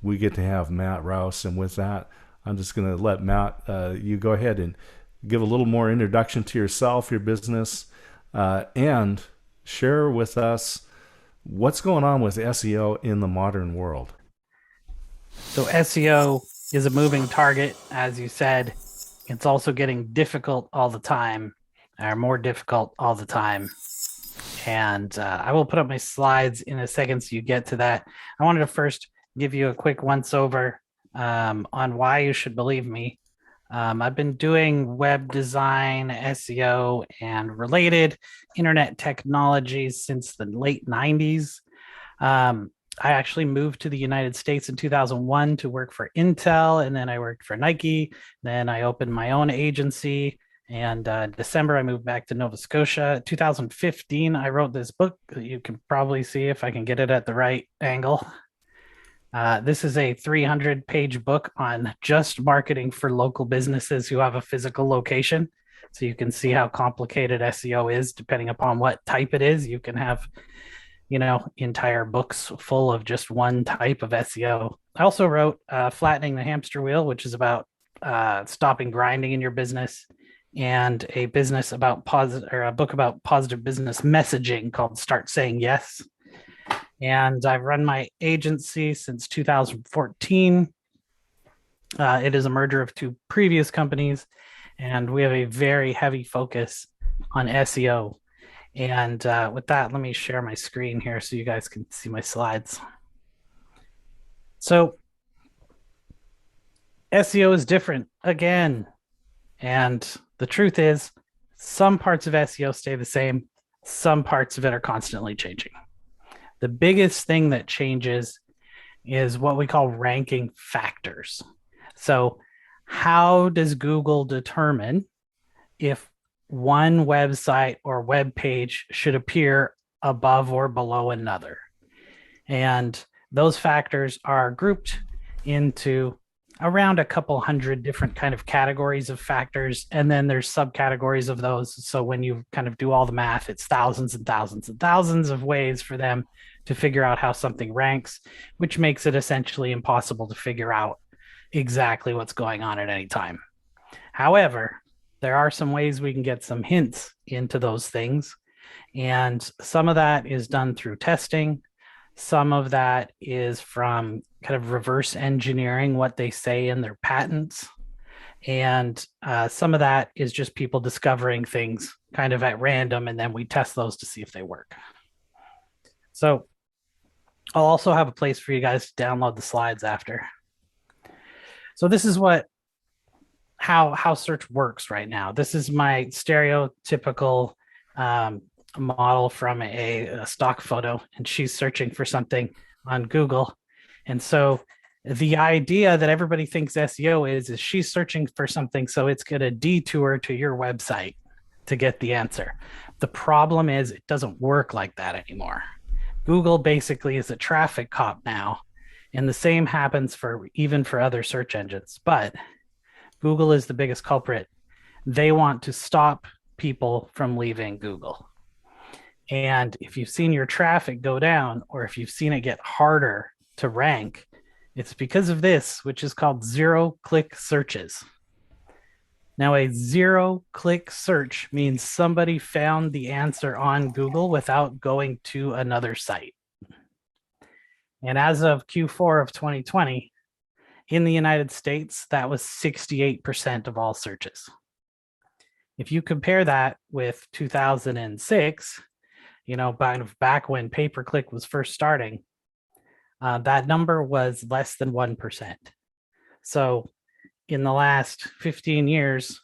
we get to have Matt Rouse. And with that, I'm just going to let Matt, you go ahead and give a little more introduction to yourself, your business, and share with us what's going on with SEO in the modern world. So SEO is a moving target, as you said. It's also getting difficult all the time, or more difficult all the time. And I will put up my slides in a second so you get to that. I wanted to first give you a quick once over on why you should believe me. I've been doing web design, SEO, and related internet technologies since the late 90s. I actually moved to the United States in 2001 to work for Intel, and then I worked for Nike. Then I opened my own agency. And December, I moved back to Nova Scotia. 2015, I wrote this book that you can probably see if I can get it at the right angle. This is a 300-page book on just marketing for local businesses who have a physical location. So you can see how complicated SEO is depending upon what type it is. You can have, entire books full of just one type of SEO. I also wrote Flattening the Hamster Wheel, which is about stopping grinding in your business, and a business about positive, or a book about positive business messaging called Start Saying Yes. And I've run my agency since 2014. It is a merger of two previous companies, and we have a very heavy focus on SEO. And with that, let me share my screen here so you guys can see my slides. So SEO is different again. And the truth is, some parts of SEO stay the same. Some parts of it are constantly changing. The biggest thing that changes is what we call ranking factors. So how does Google determine if one website or web page should appear above or below another? And those factors are grouped into around a couple hundred different kind of categories of factors, and then there's subcategories of those. So when you kind of do all the math, it's thousands and thousands and thousands of ways for them to figure out how something ranks, which makes it essentially impossible to figure out exactly what's going on at any time. However, there are some ways we can get some hints into those things, and some of that is done through testing. Some of that is from kind of reverse engineering what they say in their patents. And some of that is just people discovering things kind of at random, and then we test those to see if they work. So I'll also have a place for you guys to download the slides after. So this is how search works right now. This is my stereotypical model from a stock photo, and she's searching for something on Google. And so the idea that everybody thinks SEO is she's searching for something, so it's going to detour to your website to get the answer. The problem is it doesn't work like that anymore. Google basically is a traffic cop now, and the same happens even for other search engines. But Google is the biggest culprit. They want to stop people from leaving Google. And if you've seen your traffic go down, or if you've seen it get harder to rank, it's because of this, which is called zero-click searches. Now, a zero-click search means somebody found the answer on Google without going to another site. And as of Q4 of 2020, in the United States, that was 68% of all searches. If you compare that with 2006, back when pay-per-click was first starting, that number was less than 1%. So in the last 15 years,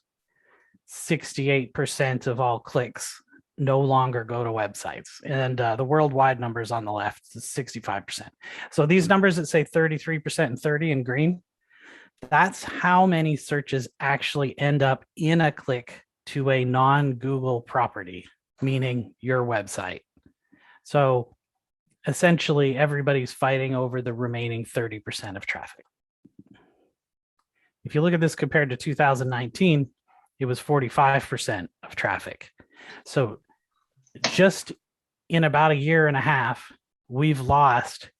68% of all clicks no longer go to websites. And the worldwide numbers on the left is 65%. So these numbers that say 33% and 30 in green, that's how many searches actually end up in a click to a non-Google property, meaning your website. So essentially everybody's fighting over the remaining 30% of traffic. If you look at this compared to 2019, it was 45% of traffic. So just in about a year and a half, we've lost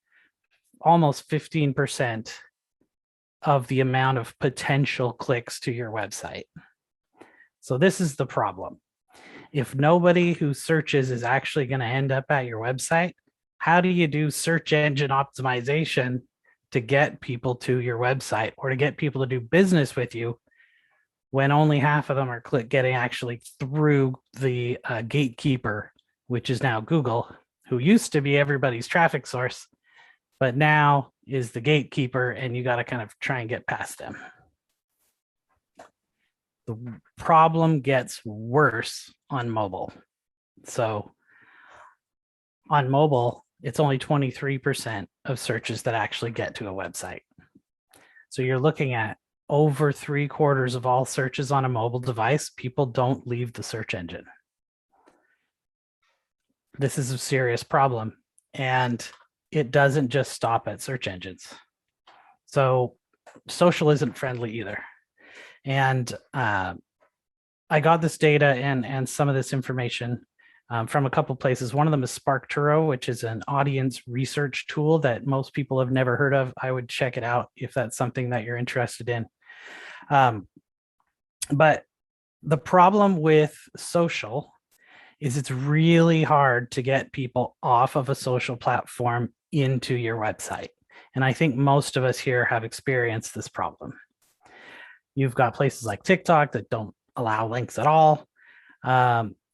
almost 15% of the amount of potential clicks to your website. So this is the problem. If nobody who searches is actually going to end up at your website, how do you do search engine optimization to get people to your website or to get people to do business with you when only half of them are getting actually through the gatekeeper, which is now Google, who used to be everybody's traffic source, but now is the gatekeeper, and you got to kind of try and get past them. The problem gets worse on mobile. So on mobile, it's only 23% of searches that actually get to a website. So you're looking at over 3/4 of all searches on a mobile device, people don't leave the search engine. This is a serious problem, and it doesn't just stop at search engines. So social isn't friendly either. And I got this data and some of this information from a couple places. One of them is SparkTuro, which is an audience research tool that most people have never heard of. I would check it out if that's something that you're interested in. But the problem with social is it's really hard to get people off of a social platform into your website. And I think most of us here have experienced this problem. You've got places like TikTok that don't allow links at all.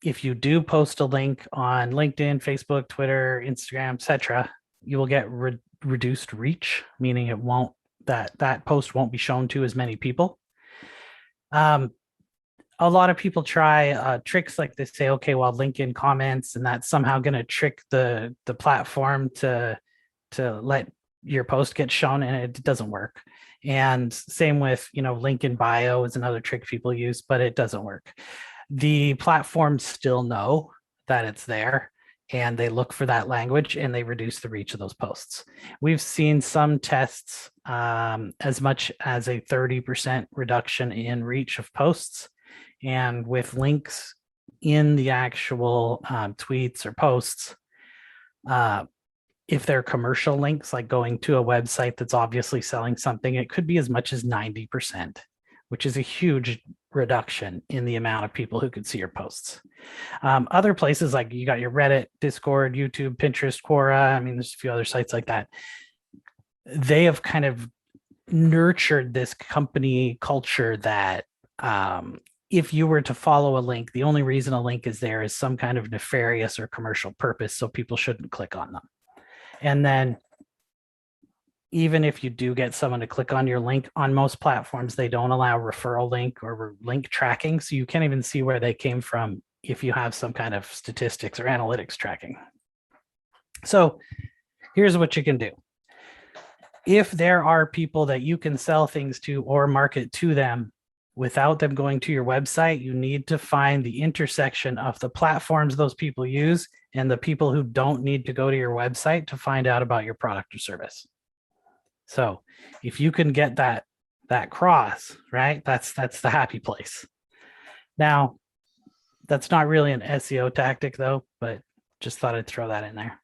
If you do post a link on LinkedIn, Facebook, Twitter, Instagram, etc., you will get reduced reach, meaning it won't that post won't be shown to as many people. A lot of people try tricks like they say, okay, well, link in comments, and that's somehow going to trick the platform to let your post get shown, and it doesn't work. And same with, link in bio is another trick people use, but it doesn't work. The platforms still know that it's there, and they look for that language, and they reduce the reach of those posts. We've seen some tests as much as a 30% reduction in reach of posts. And with links in the actual tweets or posts, if they're commercial links, like going to a website that's obviously selling something, it could be as much as 90%, which is a huge reduction in the amount of people who could see your posts. Other places, like you got your Reddit, Discord, YouTube, Pinterest, Quora, there's a few other sites like that. They have kind of nurtured this company culture that if you were to follow a link, the only reason a link is there is some kind of nefarious or commercial purpose, so people shouldn't click on them. And then even if you do get someone to click on your link, on most platforms, they don't allow referral link or link tracking. So you can't even see where they came from if you have some kind of statistics or analytics tracking. So here's what you can do. If there are people that you can sell things to or market to them without them going to your website, you need to find the intersection of the platforms those people use and the people who don't need to go to your website to find out about your product or service. So if you can get that cross, right, that's the happy place. Now, that's not really an SEO tactic though, but just thought I'd throw that in there.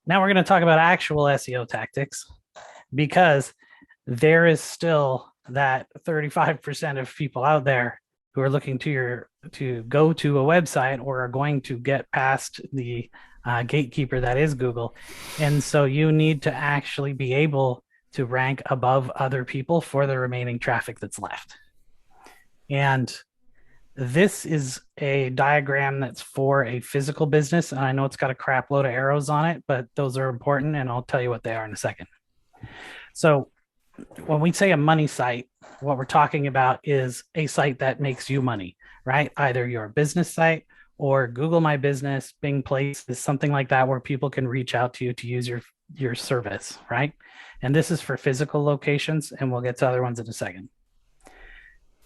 Now we're going to talk about actual SEO tactics, because there is still that 35% of people out there who are looking to go to a website or are going to get past the gatekeeper that is Google. And so you need to actually be able to rank above other people for the remaining traffic that's left. And this is a diagram that's for a physical business. And I know it's got a crap load of arrows on it, but those are important, and I'll tell you what they are in a second. So when we say a money site, what we're talking about is a site that makes you money, right? Either your business site or Google My Business, Bing Places, something like that, where people can reach out to you to use your service, right? And this is for physical locations, and we'll get to other ones in a second.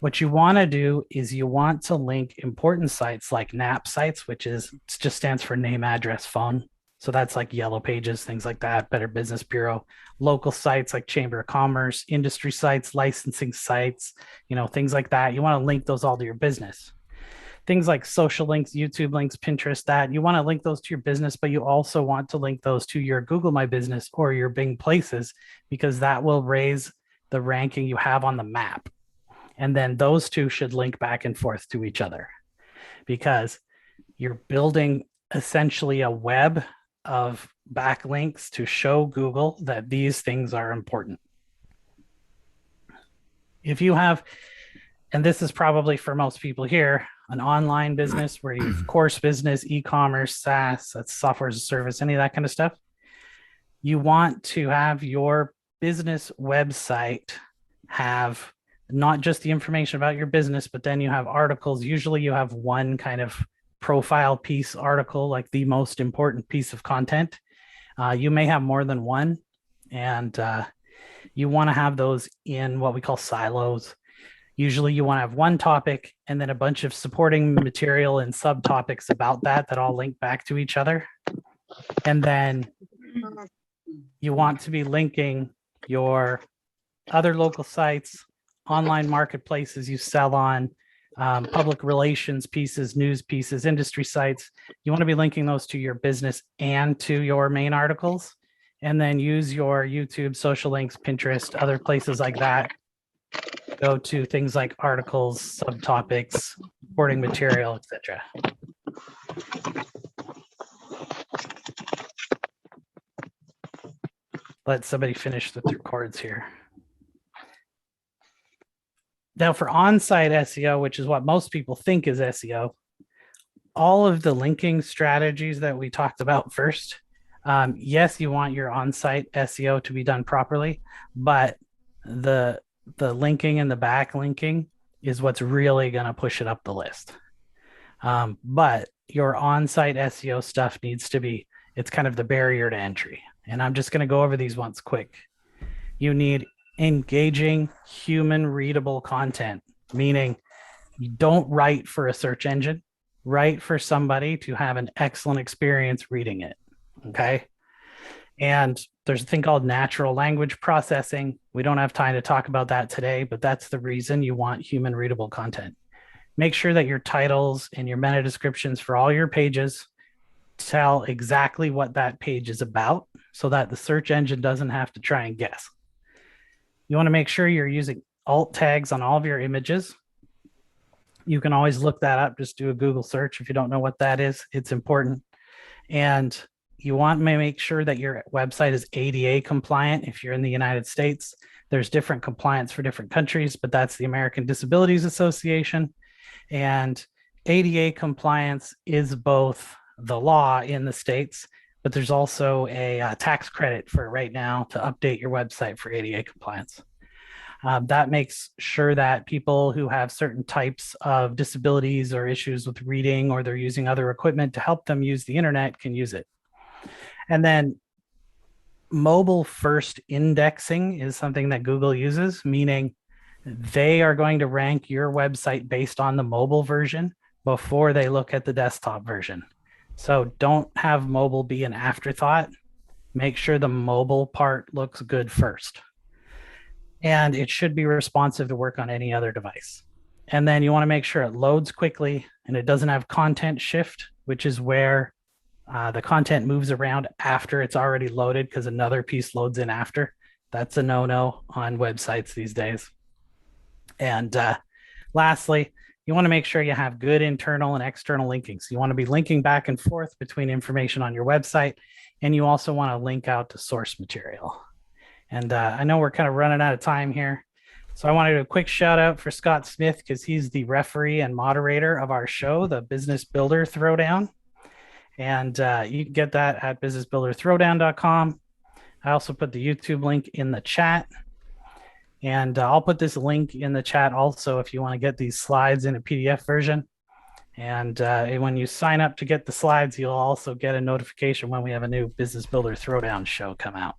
What you want to do is you want to link important sites like NAP sites, which just stands for name, address, phone. So that's like Yellow Pages, things like that, Better Business Bureau, local sites like Chamber of Commerce, industry sites, licensing sites, things like that. You want to link those all to your business. Things like social links, YouTube links, Pinterest, that you want to link those to your business, but you also want to link those to your Google My Business or your Bing Places, because that will raise the ranking you have on the map. And then those two should link back and forth to each other, because you're building essentially a web of backlinks to show Google that these things are important. If you have, and this is probably for most people here, an online business where you've course business, e-commerce, SaaS, that's software as a service, any of that kind of stuff, you want to have your business website have not just the information about your business, but then you have articles. Usually you have one kind of profile piece article, like the most important piece of content. You may have more than one, and you want to have those in what we call silos. Usually you want to have one topic and then a bunch of supporting material and subtopics about that all link back to each other. And then you want to be linking your other local sites, online marketplaces you sell on, public relations pieces, news pieces, industry sites. You want to be linking those to your business and to your main articles. And then use your YouTube, social links, Pinterest, other places like that. Go to things like articles, subtopics, supporting material, etc. Let somebody finish with their chords here. Now for on-site SEO, which is what most people think is SEO, all of the linking strategies that we talked about first, yes, you want your on-site SEO to be done properly, but the linking and the backlinking is what's really going to push it up the list. But your on-site SEO stuff needs to be, it's kind of the barrier to entry. And I'm just going to go over these once quick. You need engaging, human readable content, meaning you don't write for a search engine, write for somebody to have an excellent experience reading it. Okay. And there's a thing called natural language processing. We don't have time to talk about that today, but that's the reason you want human readable content. Make sure that your titles and your meta descriptions for all your pages tell exactly what that page is about, so that the search engine doesn't have to try and guess. You want to make sure you're using alt tags on all of your images. You can always look that up. Just do a Google search if you don't know what that is. It's important. And you want to make sure that your website is ADA compliant. If you're in the United States, there's different compliance for different countries, but that's the American Disabilities Association. And ADA compliance is both the law in the States, but there's also a tax credit for right now to update your website for ADA compliance. That makes sure that people who have certain types of disabilities or issues with reading, or they're using other equipment to help them use the internet, can use it. And then mobile first indexing is something that Google uses, meaning they are going to rank your website based on the mobile version before they look at the desktop version. So don't have mobile be an afterthought. Make sure the mobile part looks good first. And it should be responsive to work on any other device. And then you want to make sure it loads quickly and it doesn't have content shift, which is where the content moves around after it's already loaded because another piece loads in after. That's a no-no on websites these days. And lastly, you want to make sure you have good internal and external linking. So you want to be linking back and forth between information on your website, and you also want to link out to source material. And I know we're kind of running out of time here, so I want to do a quick shout out for Scott Smith, because he's the referee and moderator of our show, the Business Builder Throwdown. And you can get that at businessbuilderthrowdown.com. I also put the YouTube link in the chat. And I'll put this link in the chat also if you want to get these slides in a PDF version. And when you sign up to get the slides, you'll also get a notification when we have a new Business Builder Throwdown show come out.